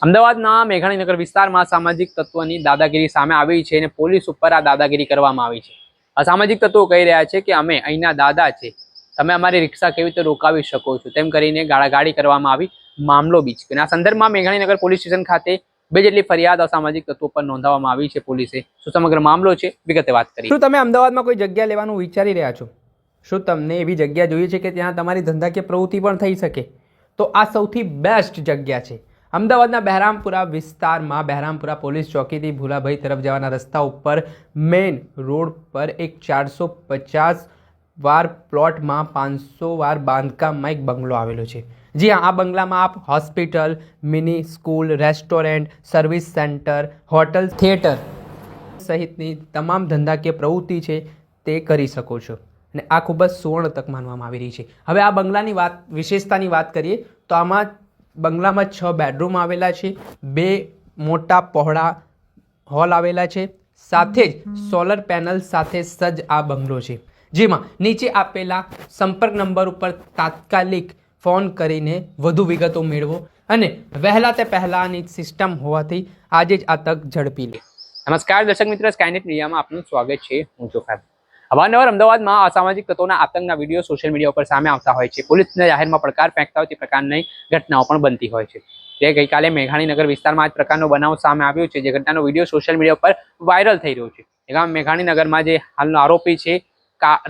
અમદાવાદના મેઘાણીનગર વિસ્તારમાં સામાજિક તત્વોની દાદાગીરી સામે આવી છે અને પોલીસ ઉપર આ દાદાગીરી કરવામાં આવી છે। અસામાજિક તત્વો કહી રહ્યા છે કે અમે અહીંના દાદા છે, તમે અમારી રિક્ષા કેવી રીતે રોકાવી શકો છો, તેમ કરીને ગાળાગાળી કરવામાં આવી, મામલો બીચક્યો। આ સંદર્ભમાં મેઘાણીનગર પોલીસ સ્ટેશન ખાતે 2 જેટલી ફરિયાદ અસામાજિક તત્વો પર નોંધાવવામાં આવી છે પોલીસે। શું સમગ્ર મામલો છે, વિગતે વાત કરીએ। શું તમે અમદાવાદમાં કોઈ જગ્યા લેવાનું વિચારી રહ્યા છો? શું તમને એવી જગ્યા જોઈએ છે કે ત્યાં તમારી ધંધાકીય પ્રવૃત્તિ પણ થઈ શકે? તો આ સૌથી બેસ્ટ જગ્યા છે। અમદાવાદના બહેરામપુરા વિસ્તારમાં બહેરામપુરા પોલીસ ચોકીથી ભુલાભાઈ તરફ જવાના રસ્તા ઉપર મેઇન રોડ પર એક 450 વાર પ્લોટમાં 500 વાર બાંધકામમાં એક બંગલો આવેલો છે। જી હા, આ બંગલામાં આપ hospital, mini school, restaurant, service centre, hotel, theatre સહિતની તમામ ધંધાકીય પ્રવૃત્તિ છે તે કરી શકો છો અને આ ખૂબ જ સુવર્ણ તક માનવામાં આવી રહી છે। હવે આ બંગલાની વિશેષતાની વાત કરીએ તો આમાં બંગલામાં 6 બેડરૂમ આવેલા છે, 2 મોટા પહોળા હોલ આવેલા છે, સાથે જ સોલર પેનલ સાથે સજ્જ આ બંગલો છે, જેમાં નીચે આપેલા સંપર્ક નંબર ઉપર તાત્કાલિક ફોન કરીને વધુ વિગતો મેળવો અને વહેલા તે પહેલાની સિસ્ટમ હોવાથી આજે જ આ તક ઝડપી લે। નમસ્કાર દર્શક મિત્રો, સ્કાયનેટ મીડિયામાં આપનું સ્વાગત છે। હું જોફાર। અવારનવાર અમદાવાદમાં અસામાજિક તત્વોના આતંકના વિડીયો સોશિયલ મીડિયા ઉપર સામે આવતા હોય છે। પોલીસને જાહેરમાં પડકાર ફેંકતા હોય તે પ્રકારની ઘટનાઓ પણ બનતી હોય છે। જે ગઈકાલે મેઘાણીનગર વિસ્તારમાં આ પ્રકારનો બનાવ સામે આવ્યો છે, જે ઘટનાનો વિડીયો સોશિયલ મીડિયા ઉપર વાયરલ થઈ રહ્યો છે। મેઘાણીનગરમાં જે હાલનો આરોપી છે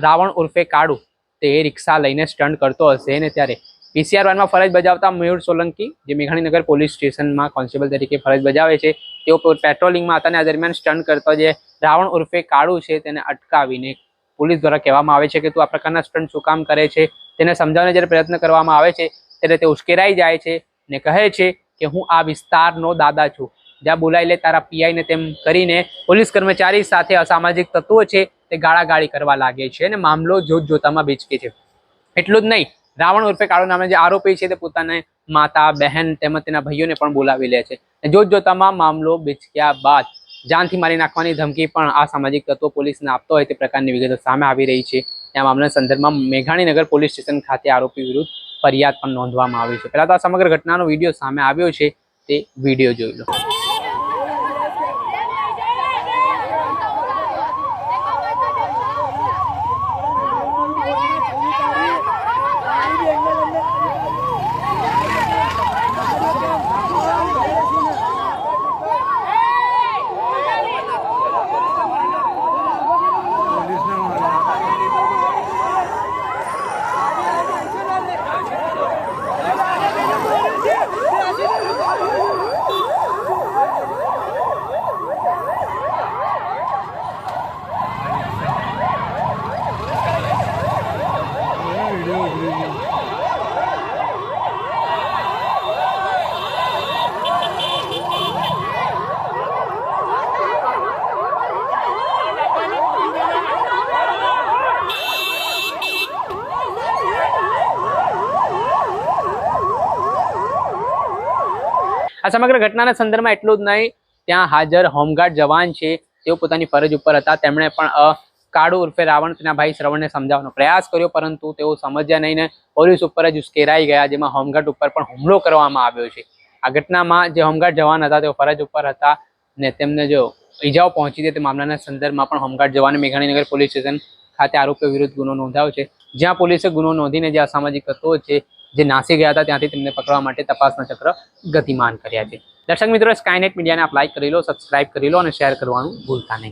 રાવણ ઉર્ફે કાળુ, તે રિક્ષા લઈને સ્ટન્ટ કરતો હશે ને ત્યારે PCR-1માં ફરજ બજાવતા મયુર સોલંકી, જે મેઘાણીનગર પોલીસ સ્ટેશનમાં કોન્સ્ટેબલ તરીકે ફરજ બજાવે છે, તેઓ પેટ્રોલિંગમાં હતા અને આ દરમિયાન સ્ટન્ટ કરતો જે રાવણ ઉર્ફે કાળુ છે તેને અટકાવીને પોલીસ દ્વારા કહેવામાં આવે છે કે તું આ પ્રકારના સ્ટન્ટ શું કામ કરે છે। તેને સમજાવવાનો જ્યારે પ્રયત્ન કરવામાં આવે છે ત્યારે તે ઉશ્કેરાઈ જાય છે ને કહે છે કે હું આ વિસ્તારનો દાદા છું, જ્યાં બોલાવી લે તારા પીઆઈને, તેમ કરીને પોલીસ કર્મચારી સાથે અસામાજિક તત્વો છે તે ગાળાગાળી કરવા લાગે છે અને મામલો જોતજોતામાં બીચકે છે। એટલું જ નહીં, રાવણ ઉર્ફે કાળુ નામે જે આરોપી છે તે પોતાને માતા, બહેન તેમજ તેના ભાઈઓને પણ બોલાવી લે છે। જોતજોતામાં મામલો બીચક્યા બાદ જાનથી મારી નાખવાની ધમકી પણ આ સામાજિક તત્વો પોલીસને આપતો હોય તે પ્રકારની વિગતો સામે આવી રહી છે। આ મામલાના સંદર્ભમાં મેઘાણીનગર પોલીસ સ્ટેશન ખાતે આરોપી વિરુદ્ધ ફરિયાદ પણ નોંધવામાં આવી છે। પહેલા તો આ સમગ્ર ઘટનાનો વિડીયો સામે આવ્યો છે, તે વિડીયો જોઈ લો। આ સમગ્ર ઘટનાના સંદર્ભમાં એટલું જ નહીં, ત્યાં હાજર હોમગાર્ડ જવાન છે તેઓ પોતાની ફરજ ઉપર હતા, તેમણે પણ કાળુ ઉર્ફે રાવણ તેના ભાઈ શ્રવણને સમજાવવાનો પ્રયાસ કર્યો, પરંતુ તેઓ સમજ્યા નહીં ને પોલીસ ઉપર જ ઉશ્કેરાઈ ગયા, જેમાં હોમગાર્ડ ઉપર પણ હુમલો કરવામાં આવ્યો છે। આ ઘટનામાં જે હોમગાર્ડ જવાન હતા તેઓ ફરજ ઉપર હતા ને તેમને જો ઈજાઓ પહોંચી હતી, તે મામલાના સંદર્ભમાં પણ હોમગાર્ડ જવાને મેઘાણીનગર પોલીસ સ્ટેશન ખાતે આરોપીઓ વિરુદ્ધ ગુનો નોંધાવ્યો છે, જ્યાં પોલીસે ગુનો નોંધીને જે અસામાજિક તત્વો છે જે નાસી ગયા હતા ત્યાંથી તેમને પકડવા માટે તપાસના ચક્ર ગતિમાન કર્યા છે। દર્શક મિત્રો, સ્કાયનેટ મીડિયાને આપ લાઈક કરી લો, સબસ્ક્રાઇબ કરી લો અને શેર કરવાનું ભૂલતા નહીં।